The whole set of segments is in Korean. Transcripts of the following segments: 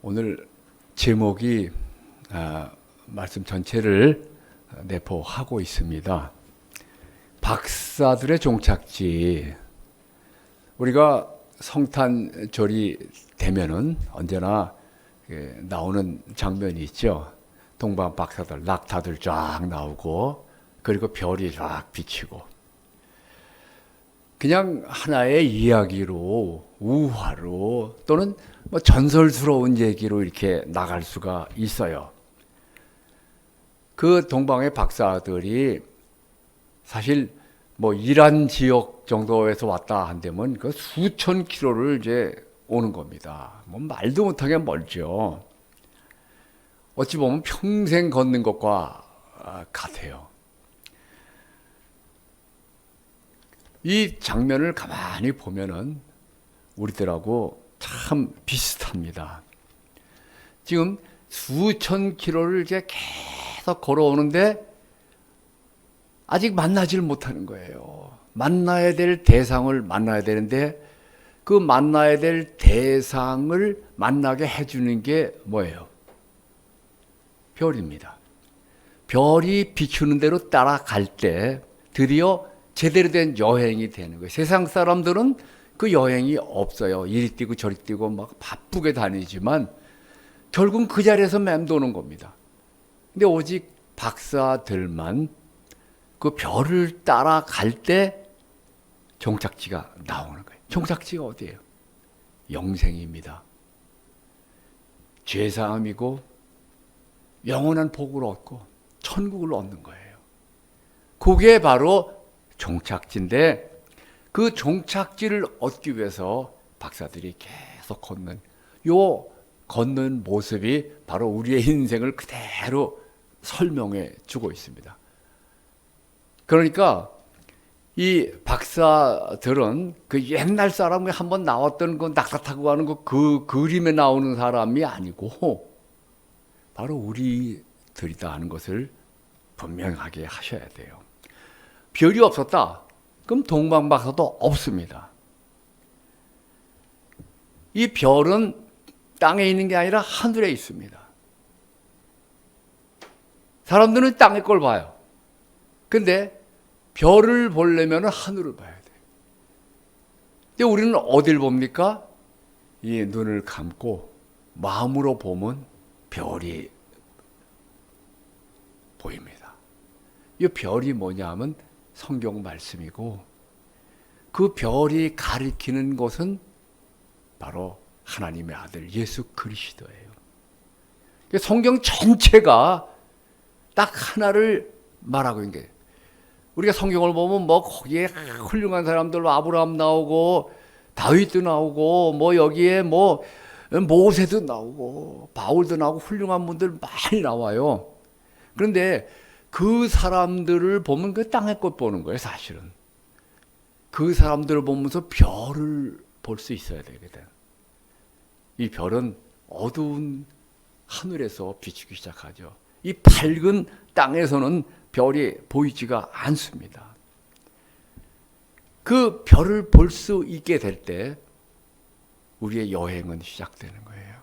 오늘 제목이 말씀 전체를 내포하고 있습니다. 박사들의 종착지. 우리가 성탄절이 되면은 언제나 나오는 장면이 있죠. 동방 박사들, 낙타들 쫙 나오고 그리고 별이 쫙 비치고 그냥 하나의 이야기로 우화로 또는 뭐 전설스러운 얘기로 이렇게 나갈 수가 있어요. 그 동방의 박사들이 사실 뭐 이란 지역 정도에서 왔다 한다면 그 수천 킬로를 이제 오는 겁니다. 뭐 말도 못하게 멀죠. 어찌 보면 평생 걷는 것과 같아요. 이 장면을 가만히 보면은 우리들하고 참 비슷합니다. 지금 수천 킬로를 이제 계속 걸어오는데 아직 만나질 못하는 거예요. 만나야 될 대상을 만나야 되는데 그 만나야 될 대상을 만나게 해주는 게 뭐예요? 별입니다. 별이 비추는 대로 따라갈 때 드디어 제대로 된 여행이 되는 거예요. 세상 사람들은 그 여행이 없어요. 이리 뛰고 저리 뛰고 막 바쁘게 다니지만 결국은 그 자리에서 맴도는 겁니다. 근데 오직 박사들만 그 별을 따라갈 때 종착지가 나오는 거예요. 종착지가 어디예요? 영생입니다. 죄사함이고 영원한 복을 얻고 천국을 얻는 거예요. 그게 바로 종착지인데 그 종착지를 얻기 위해서 박사들이 계속 걷는 모습이 바로 우리의 인생을 그대로 설명해 주고 있습니다. 그러니까 이 박사들은 그 옛날 사람이 한번 나왔던 그 낙타 타고 가는 그 그림에 나오는 사람이 아니고 바로 우리들이다 하는 것을 분명하게 하셔야 돼요. 별이 없었다. 그럼 동방박사도 없습니다. 이 별은 땅에 있는 게 아니라 하늘에 있습니다. 사람들은 땅의 걸 봐요. 근데 별을 보려면 하늘을 봐야 돼요. 근데 우리는 어딜 봅니까? 이 눈을 감고 마음으로 보면 별이 보입니다. 이 별이 뭐냐 하면 성경 말씀이고 그 별이 가리키는 것은 바로 하나님의 아들 예수 그리스도예요. 성경 전체가 딱 하나를 말하고 있는 게 우리가 성경을 보면 뭐 거기에 훌륭한 사람들 아브라함 나오고 다윗도 나오고 뭐 여기에 뭐 모세도 나오고 바울도 나오고 훌륭한 분들 많이 나와요. 그런데 그 사람들을 보면 그 땅의 것 보는 거예요, 사실은. 그 사람들을 보면서 별을 볼 수 있어야 되거든. 이 별은 어두운 하늘에서 비추기 시작하죠. 이 밝은 땅에서는 별이 보이지가 않습니다. 그 별을 볼 수 있게 될 때 우리의 여행은 시작되는 거예요.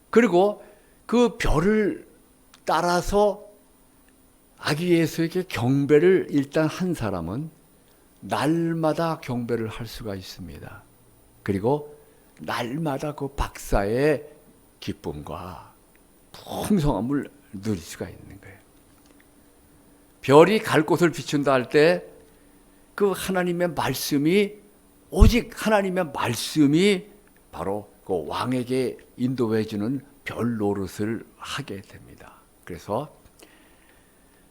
그리고 그 별을 따라서 아기 예수에게 경배를 일단 한 사람은 날마다 경배를 할 수가 있습니다. 그리고 날마다 그 박사의 기쁨과 풍성함을 누릴 수가 있는 거예요. 별이 갈 곳을 비춘다 할 때 그 하나님의 말씀이 오직 하나님의 말씀이 바로 그 왕에게 인도해 주는 별 노릇을 하게 됩니다. 그래서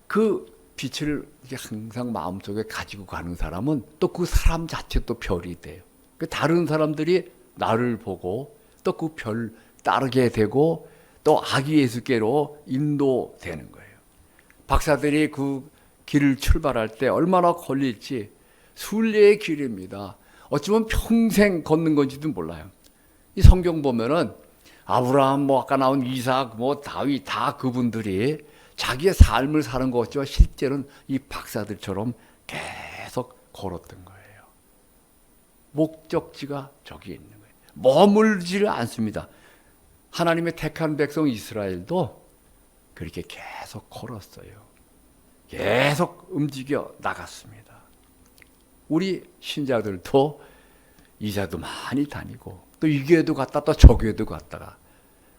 그 빛을 항상 마음속에 가지고 가는 사람은 또 그 사람 자체도 별이 돼요. 다른 사람들이 나를 보고 또 그 별 따르게 되고 또 아기 예수께로 인도되는 거예요. 박사들이 그 길을 출발할 때 얼마나 걸릴지 순례의 길입니다. 어쩌면 평생 걷는 건지도 몰라요. 이 성경 보면은 아브라함, 뭐 아까 나온 이삭, 뭐 다윗 다 그분들이 자기의 삶을 사는 것 같지만 실제로는 이 박사들처럼 계속 걸었던 거예요. 목적지가 저기 있는 거예요. 머물지를 않습니다. 하나님의 택한 백성 이스라엘도 그렇게 계속 걸었어요. 계속 움직여 나갔습니다. 우리 신자들도 이사도 많이 다니고 또 이 교회도 갔다 또 저 교회도 갔다가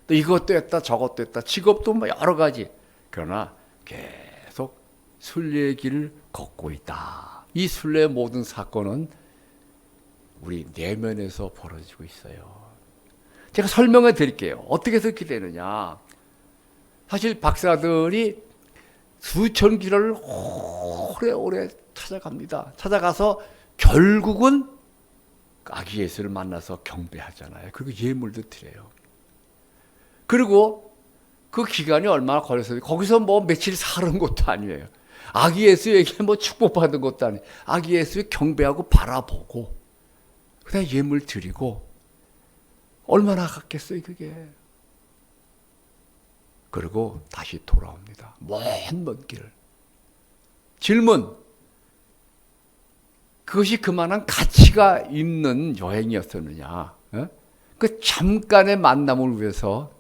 또 이것도 했다 저것도 했다 직업도 뭐 여러 가지. 그러나 계속 순례의 길을 걷고 있다. 이 순례의 모든 사건은 우리 내면에서 벌어지고 있어요. 제가 설명해 드릴게요. 어떻게 그렇게 되느냐. 사실 박사들이 수천 길을 오래오래 찾아갑니다. 찾아가서 결국은 아기 예수를 만나서 경배하잖아요. 그리고 예물도 드려요. 그리고 그 기간이 얼마나 걸렸어요. 거기서 뭐 며칠 사는 것도 아니에요. 아기 예수에게 뭐 축복받은 것도 아니에요. 아기 예수를 경배하고 바라보고 그다음 예물 드리고 얼마나 갔겠어요 그게. 그리고 다시 돌아옵니다. 먼 길을. 질문. 그것이 그만한 가치가 있는 여행이었었느냐. 그 잠깐의 만남을 위해서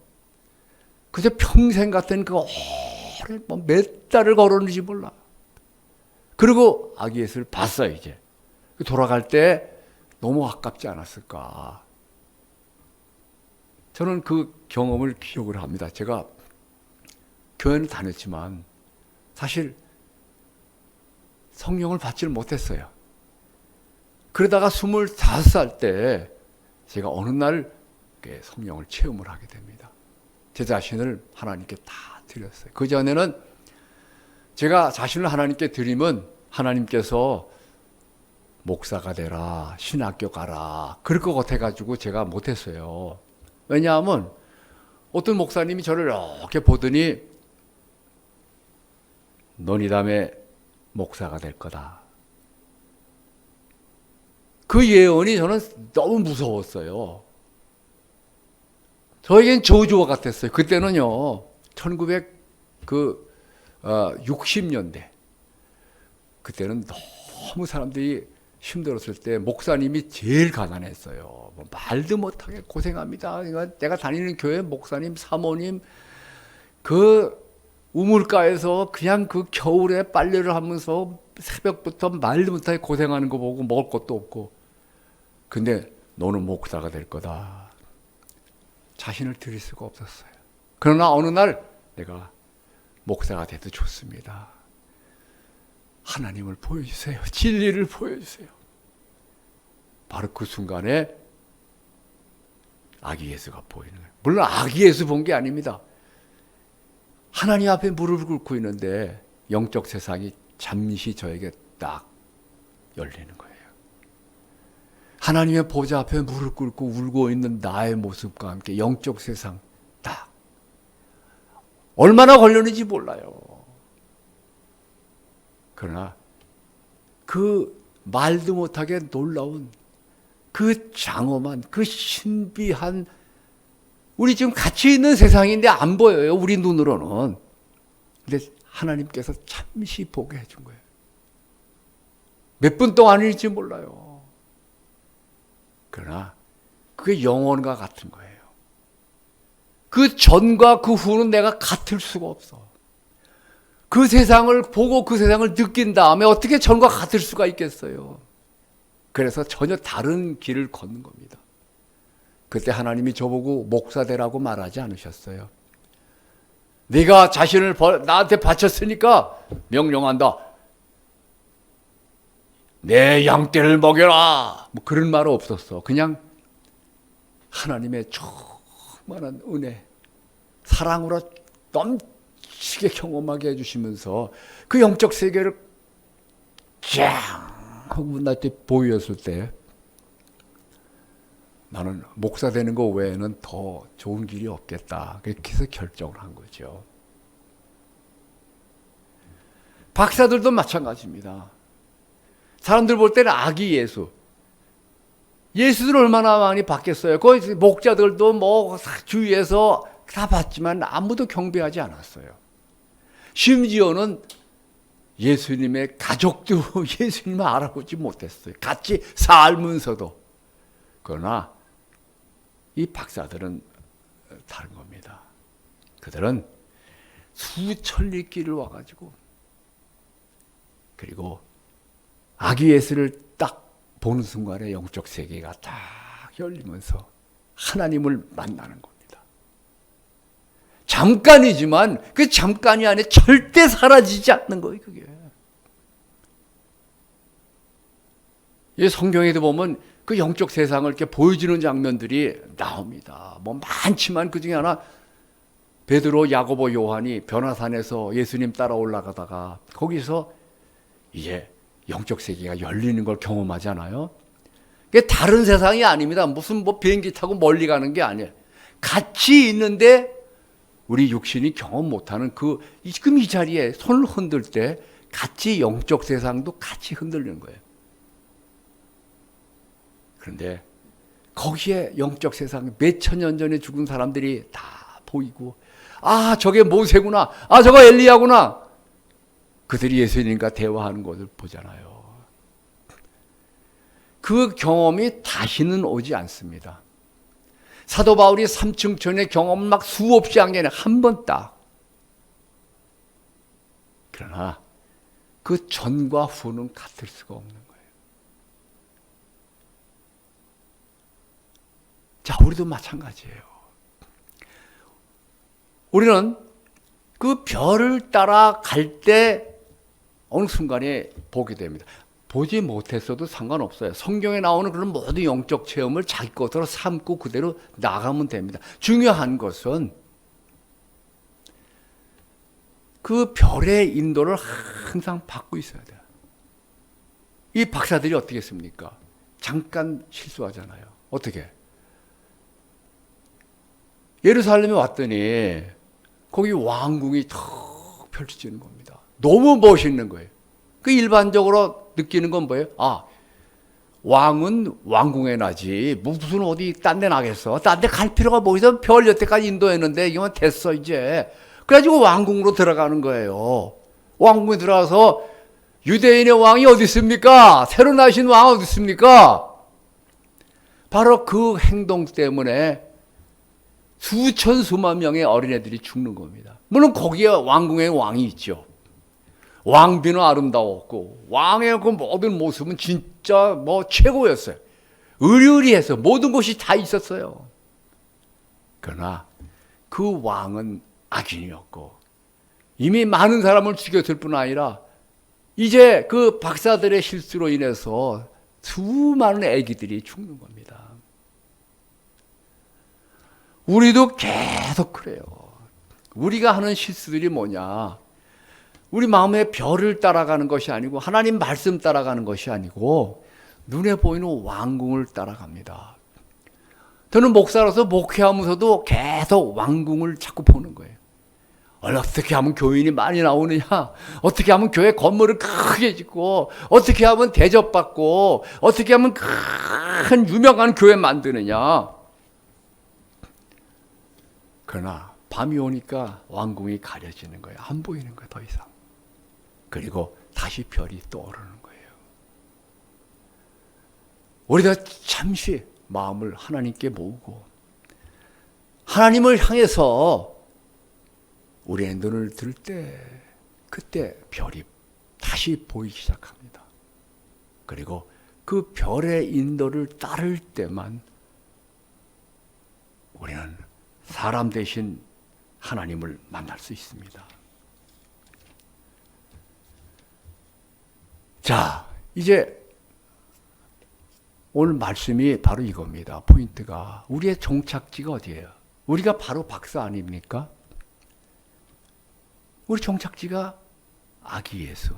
그저 평생 같은 그 오래 몇 달을 걸었는지 몰라. 그리고 아기 예수를 봤어요 이제. 돌아갈 때 너무 아깝지 않았을까. 저는 그 경험을 기억을 합니다. 제가 교회는 다녔지만 사실 성령을 받지를 못했어요. 그러다가 25살 때 제가 어느 날 성령을 체험을 하게 됩니다. 제 자신을 하나님께 다 드렸어요. 그 전에는 제가 자신을 하나님께 드리면 하나님께서 목사가 되라, 신학교 가라 그럴 것 같아가지고 제가 못했어요. 왜냐하면 어떤 목사님이 저를 이렇게 보더니 넌 이 다음에 목사가 될 거다. 그 예언이 저는 너무 무서웠어요. 저에겐 저주와 같았어요. 그때는요, 1960년대. 그때는 너무 사람들이 힘들었을 때 목사님이 제일 가난했어요. 뭐 말도 못하게 고생합니다. 내가 다니는 교회 목사님, 사모님, 그 우물가에서 그냥 그 겨울에 빨래를 하면서 새벽부터 말도 못하게 고생하는 거 보고 먹을 것도 없고. 근데 너는 목사가 될 거다. 자신을 드릴 수가 없었어요. 그러나 어느 날 내가 목사가 돼도 좋습니다. 하나님을 보여주세요. 진리를 보여주세요. 바로 그 순간에 아기 예수가 보이는 거예요. 물론 아기 예수 본 게 아닙니다. 하나님 앞에 무릎을 꿇고 있는데 영적 세상이 잠시 저에게 딱 열리는 거예요. 하나님의 보좌 앞에 무릎 꿇고 울고 있는 나의 모습과 함께 영적 세상 딱. 얼마나 걸렸는지 몰라요. 그러나 그 말도 못하게 놀라운 그 장엄한 그 신비한 우리 지금 같이 있는 세상인데 안 보여요. 우리 눈으로는. 근데 하나님께서 잠시 보게 해준 거예요. 몇 분 동안일지 몰라요. 그러나 그게 영원과 같은 거예요. 그 전과 그 후는 내가 같을 수가 없어. 그 세상을 보고 그 세상을 느낀 다음에 어떻게 전과 같을 수가 있겠어요. 그래서 전혀 다른 길을 걷는 겁니다. 그때 하나님이 저보고 목사 되라고 말하지 않으셨어요. 네가 자신을 나한테 바쳤으니까 명령한다. 내 양떼를 먹여라. 뭐 그런 말 없었어. 그냥 하나님의 충만한 은혜, 사랑으로 넘치게 경험하게 해주시면서 그 영적 세계를 쫙 하고 나한테 보였을 때 나는 목사 되는 거 외에는 더 좋은 길이 없겠다. 그렇게 해서 결정을 한 거죠. 박사들도 마찬가지입니다. 사람들 볼 때는 아기 예수. 예수들 얼마나 많이 받겠어요. 거기 목자들도 뭐 주위에서 다 봤지만 아무도 경배하지 않았어요. 심지어는 예수님의 가족도 예수님을 알아보지 못했어요. 같이 살면서도. 그러나 이 박사들은 다른 겁니다. 그들은 수천 리 길을 와가지고 그리고 아기 예수를 딱 보는 순간에 영적 세계가 딱 열리면서 하나님을 만나는 겁니다. 잠깐이지만 그 잠깐이 안에 절대 사라지지 않는 거예요. 그게. 이 성경에도 보면 그 영적 세상을 이렇게 보여주는 장면들이 나옵니다. 뭐 많지만 그 중에 하나 베드로, 야고보, 요한이 변화산에서 예수님 따라 올라가다가 거기서 이제 영적 세계가 열리는 걸 경험하잖아요. 그게 다른 세상이 아닙니다. 무슨 뭐 비행기 타고 멀리 가는 게 아니에요. 같이 있는데 우리 육신이 경험 못하는 지금 이 자리에 손을 흔들 때 같이 영적 세상도 같이 흔들리는 거예요. 그런데 거기에 영적 세상 몇천 년 전에 죽은 사람들이 다 보이고 아 저게 모세구나 아 저거 엘리야구나 그들이 예수님과 대화하는 것을 보잖아요. 그 경험이 다시는 오지 않습니다. 사도 바울이 삼층천의 경험을 막 수없이 한 게 아니라 한 번 딱. 그러나 그 전과 후는 같을 수가 없는 거예요. 자, 우리도 마찬가지예요. 우리는 그 별을 따라 갈 때 어느 순간에 보게 됩니다. 보지 못했어도 상관없어요. 성경에 나오는 그런 모든 영적 체험을 자기 것으로 삼고 그대로 나가면 됩니다. 중요한 것은 그 별의 인도를 항상 받고 있어야 돼요. 이 박사들이 어떻게 했습니까? 잠깐 실수하잖아요. 어떻게? 예루살렘에 왔더니 거기 왕궁이 탁 펼쳐지는 겁니다. 너무 멋있는 거예요. 그 일반적으로 느끼는 건 뭐예요? 아, 왕은 왕궁에 나지 무슨 어디 딴 데 나겠어. 딴 데 갈 필요가 뭐 있어. 별 여태까지 인도했는데 이거만 됐어 이제. 그래가지고 왕궁으로 들어가는 거예요. 왕궁에 들어가서 유대인의 왕이 어디 있습니까? 새로 나신 왕 어디 있습니까? 바로 그 행동 때문에 수천 수만 명의 어린애들이 죽는 겁니다. 물론 거기에 왕궁에 왕이 있죠. 왕비는 아름다웠고 왕의 그 모든 모습은 진짜 뭐 최고였어요. 의리의리해서 모든 것이 다 있었어요. 그러나 그 왕은 악인이었고 이미 많은 사람을 죽였을 뿐 아니라 이제 그 박사들의 실수로 인해서 수많은 아기들이 죽는 겁니다. 우리도 계속 그래요. 우리가 하는 실수들이 뭐냐? 우리 마음의 별을 따라가는 것이 아니고 하나님 말씀 따라가는 것이 아니고 눈에 보이는 왕궁을 따라갑니다. 저는 목사로서 목회하면서도 계속 왕궁을 자꾸 보는 거예요. 어떻게 하면 교인이 많이 나오느냐? 어떻게 하면 교회 건물을 크게 짓고 어떻게 하면 대접받고 어떻게 하면 큰 유명한 교회 만드느냐? 그러나 밤이 오니까 왕궁이 가려지는 거예요. 안 보이는 거예요, 더 이상. 그리고 다시 별이 떠오르는 거예요. 우리가 잠시 마음을 하나님께 모으고 하나님을 향해서 우리의 눈을 들 때 그때 별이 다시 보이기 시작합니다. 그리고 그 별의 인도를 따를 때만 우리는 사람 대신 하나님을 만날 수 있습니다. 자, 이제 오늘 말씀이 바로 이겁니다. 포인트가 우리의 종착지가 어디예요? 우리가 바로 박사 아닙니까? 우리 종착지가 아기 예수.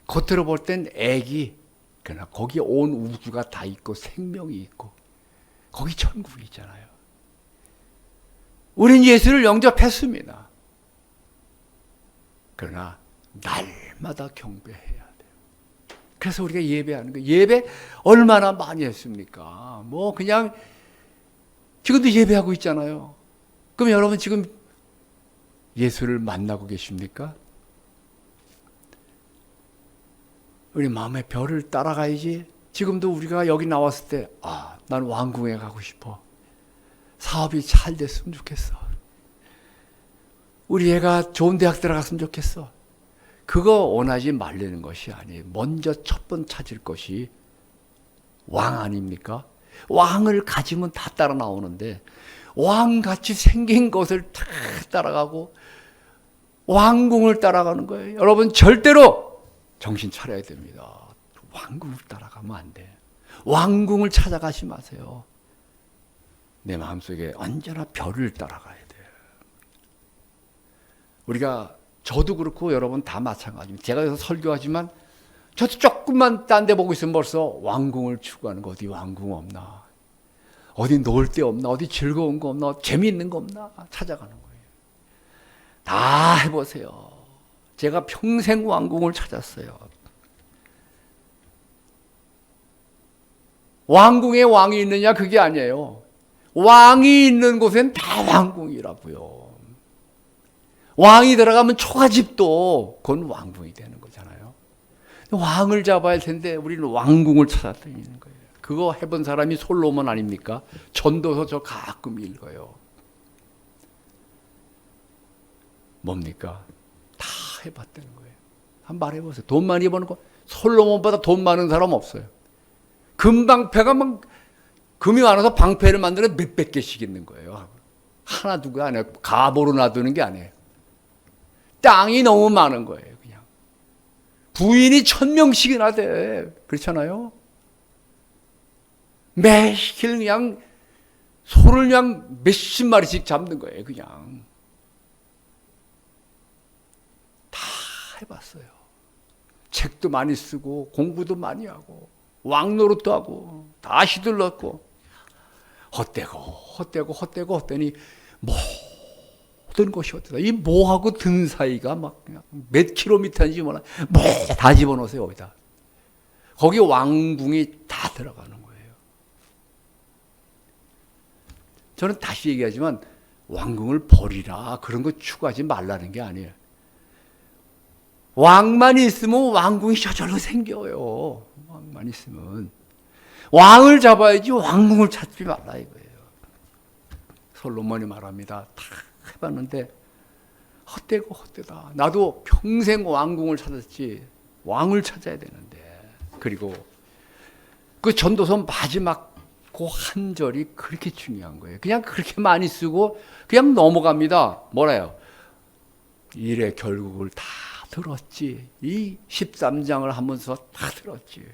겉으로 볼 땐 애기. 그러나 거기에 온 우주가 다 있고 생명이 있고 거기 천국이 있잖아요. 우린 예수를 영접했습니다. 그러나 날마다 경배해야 돼요. 그래서 우리가 예배하는 거예요. 예배 얼마나 많이 했습니까? 뭐 그냥 지금도 예배하고 있잖아요. 그럼 여러분 지금 예수를 만나고 계십니까? 우리 마음의 별을 따라가야지. 지금도 우리가 여기 나왔을 때 난 왕궁에 가고 싶어. 사업이 잘 됐으면 좋겠어. 우리 애가 좋은 대학 들어갔으면 좋겠어. 그거 원하지 말라는 것이 아니에요. 먼저 첫 번 찾을 것이 왕 아닙니까? 왕을 가지면 다 따라 나오는데 왕같이 생긴 것을 다 따라가고 왕궁을 따라가는 거예요. 여러분 절대로 정신 차려야 됩니다. 왕궁을 따라가면 안 돼. 왕궁을 찾아가지 마세요. 내 마음속에 언제나 별을 따라가야 돼. 우리가 저도 그렇고 여러분 다 마찬가지입니다. 제가 여기서 설교하지만 저도 조금만 딴 데 보고 있으면 벌써 왕궁을 추구하는 거. 어디 왕궁 없나? 어디 놀 데 없나? 어디 즐거운 거 없나? 재미있는 거 없나? 찾아가는 거예요. 다 해보세요. 제가 평생 왕궁을 찾았어요. 왕궁에 왕이 있느냐? 그게 아니에요. 왕이 있는 곳엔 다 왕궁이라고요. 왕이 들어가면 초가집도 그건 왕궁이 되는 거잖아요. 왕을 잡아야 할 텐데 우리는 왕궁을 찾아다니는 거예요. 그거 해본 사람이 솔로몬 아닙니까? 전도서 저 가끔 읽어요. 뭡니까? 다 해봤다는 거예요. 한번 말해보세요. 돈 많이 버는 거 솔로몬보다 돈 많은 사람 없어요. 금방패가 막 금이 많아서 방패를 만들어 몇백 개씩 있는 거예요. 하나 두고 안 해요. 가보로 놔두는 게 아니에요. 땅이 너무 많은 거예요. 그냥 부인이 1000명씩이나 돼. 그렇잖아요. 매일 그냥 소를 그냥 몇십 마리씩 잡는 거예요. 그냥 다 해봤어요. 책도 많이 쓰고 공부도 많이 하고 왕노릇도 하고 다 휘둘렀고 헛되고 헛되니 모든 것이 헛되다. 이 모하고 등 사이가 막 몇 킬로미터인지 몰라. 다 집어넣으세요. 거기다. 거기 왕궁이 다 들어가는 거예요. 저는 다시 얘기하지만 왕궁을 버리라 그런 거 추구하지 말라는 게 아니에요. 왕만 있으면 왕궁이 저절로 생겨요. 왕만 있으면. 왕을 잡아야지 왕궁을 찾지 말라 이거예요. 솔로몬이 말합니다. 다 해봤는데 헛되고 헛되다. 나도 평생 왕궁을 찾았지 왕을 찾아야 되는데. 그리고 그 전도서 마지막 그 한 절이 그렇게 중요한 거예요. 그냥 그렇게 많이 쓰고 그냥 넘어갑니다. 뭐라요? 일의 결국을 다 들었지. 이 13장을 하면서 다 들었지.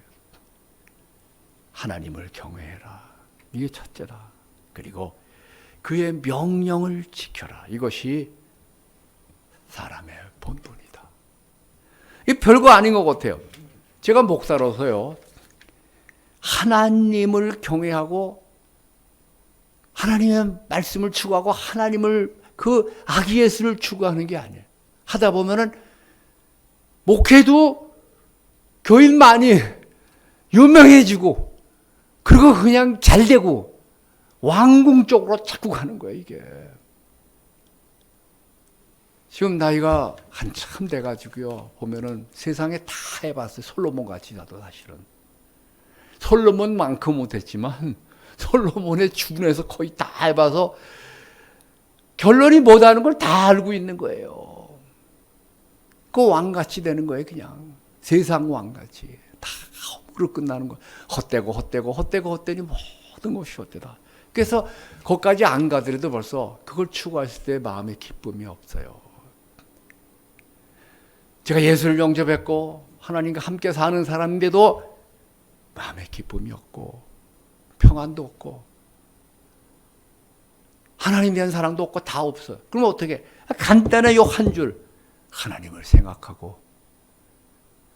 하나님을 경외해라. 이게 첫째다. 그리고 그의 명령을 지켜라. 이것이 사람의 본분이다. 이 별거 아닌 것 같아요. 제가 목사로서요. 하나님을 경외하고 하나님의 말씀을 추구하고 하나님을 그 아기 예수를 추구하는 게 아니에요. 하다 보면은 목회도 교인 많이 유명해지고 그리고 그냥 잘 되고 왕궁 쪽으로 자꾸 가는 거예요. 이게 지금 나이가 한참 돼가지고요 보면은 세상에 다 해봤어요. 솔로몬 같이 나도 사실은 솔로몬만큼 못했지만 솔로몬의 주변에서 거의 다 해봐서 결론이 뭐다는 걸 다 알고 있는 거예요. 그 왕같이 되는 거예요. 그냥 세상 왕같이 다 헛으로 끝나는 거예요. 헛되고 헛되니 모든 것이 헛되다. 그래서 거기까지 안 가더라도 벌써 그걸 추구했을 때 마음에 기쁨이 없어요. 제가 예수를 영접했고 하나님과 함께 사는 사람인데도 마음에 기쁨이 없고 평안도 없고 하나님에 대한 사랑도 없고 다 없어요. 그럼 어떻게? 간단한 요 한 줄 하나님을 생각하고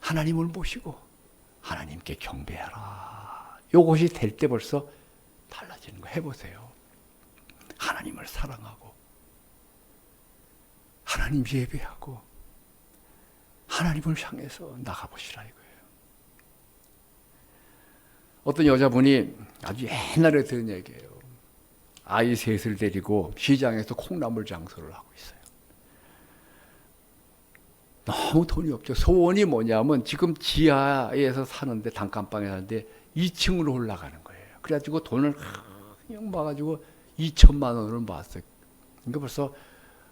하나님을 모시고 하나님께 경배하라. 요것이 될 때 벌써 달라지는 거 해보세요. 하나님을 사랑하고 하나님 예배하고 하나님을 향해서 나가보시라 이거예요. 어떤 여자분이 아주 옛날에 들은 얘기예요. 아이 셋을 데리고 시장에서 콩나물 장사를 하고 있어요. 너무 돈이 없죠. 소원이 뭐냐면 지금 지하에서 사는데 단칸방에 사는데 2층으로 올라가는 거예요. 그래가지고 돈을 그냥 모아가지고 2천만 원을 모았어요. 그러니까 벌써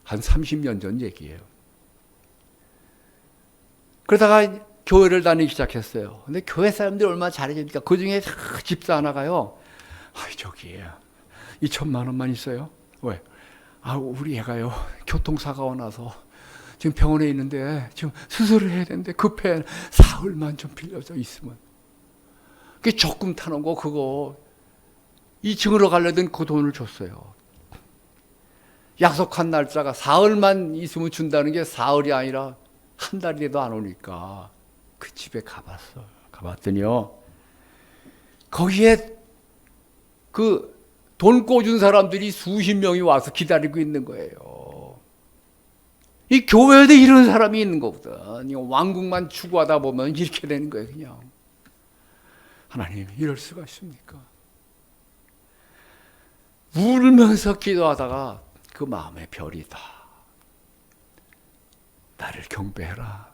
한 30년 전 얘기예요. 그러다가 교회를 다니기 시작했어요. 근데 교회 사람들이 얼마나 잘해줍니까? 그 중에 집사 하나가요. 저기 2천만 원만 있어요. 왜? 우리 애가요. 교통사고가 나서 지금 병원에 있는데 지금 수술을 해야 되는데 급해. 사흘만 좀 빌려줘 있으면. 그게 적금 타는 거 그거 2층으로 가려던 그 돈을 줬어요. 약속한 날짜가 사흘만 있으면 준다는 게 사흘이 아니라 한 달이라도 안 오니까 그 집에 가봤어. 가봤더니요. 거기에 그 돈 꿔준 사람들이 수십 명이 와서 기다리고 있는 거예요. 이 교회에도 이런 사람이 있는 거거든. 왕국만 추구하다 보면 이렇게 되는 거예요, 그냥. 하나님, 이럴 수가 있습니까? 울면서 기도하다가 그 마음의 별이다. 나를 경배해라.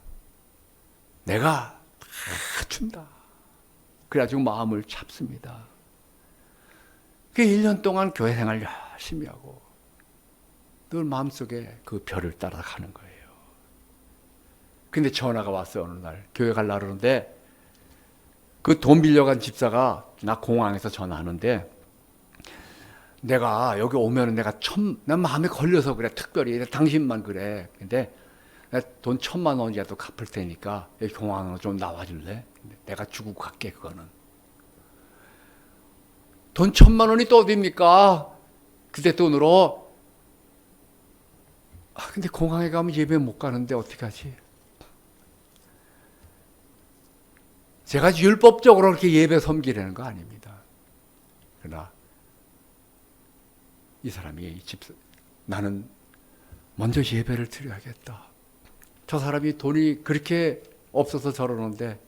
내가 다 준다. 그래가지고 마음을 잡습니다. 그 1년 동안 교회 생활 열심히 하고 늘 마음속에 그 별을 따라가는 거예요. 근데 전화가 왔어요. 어느 날 교회 갈라 그러는데 그 돈 빌려간 집사가 나 공항에서 전화하는데 내가 여기 오면은 난 마음에 걸려서 그래. 특별히 당신만 그래. 근데 돈 1,000만 원이라도 갚을 테니까 여기 공항으로 좀 나와줄래? 내가 주고 갈게. 그거는 돈 1,000만 원이 또 어딥니까? 그때 돈으로. 근데 공항에 가면 예배 못 가는데 어떡하지? 제가 율법적으로 그렇게 예배 섬기려는 거 아닙니다. 그러나 이 사람이 나는 먼저 예배를 드려야겠다. 저 사람이 돈이 그렇게 없어서 저러는데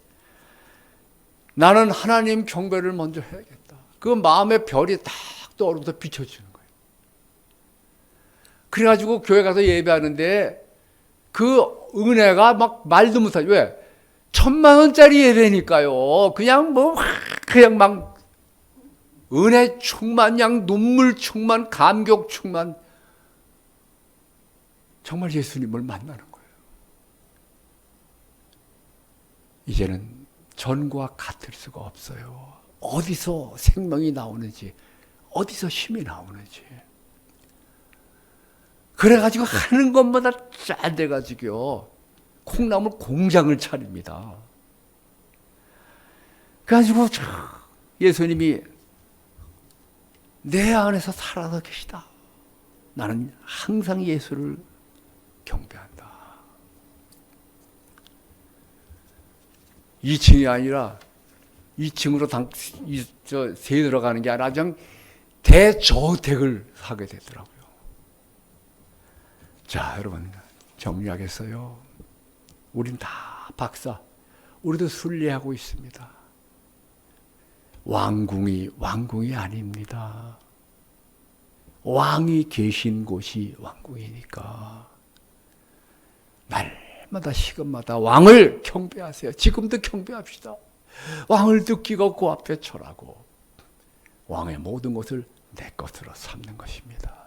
나는 하나님 경배를 먼저 해야겠다. 그 마음의 별이 딱 떠오르면서 비춰주는 거예요. 그래가지고 교회 가서 예배하는데 그 은혜가 막 말도 못하죠. 왜? 1,000만 원짜리 예배니까요. 그냥 막 은혜 충만, 눈물 충만, 감격 충만. 정말 예수님을 만나는 거예요. 이제는 전과 같을 수가 없어요. 어디서 생명이 나오는지, 어디서 힘이 나오는지. 그래가지고 하는 것마다 잘 돼가지고요. 콩나물 공장을 차립니다. 그래가지고 예수님이 내 안에서 살아서 계시다. 나는 항상 예수를 경배한다. 2층이 아니라 2층으로 세 들어가는 게 아니라 그냥 대저택을 사게 되더라고요. 자, 여러분 정리하겠어요. 우린 다 박사. 우리도 순례하고 있습니다. 왕궁이 아닙니다. 왕이 계신 곳이 왕궁이니까 날마다 시간마다 왕을 경배하세요. 지금도 경배합시다. 왕을 느끼고 그 앞에 절하고 왕의 모든 것을 내 것으로 삼는 것입니다.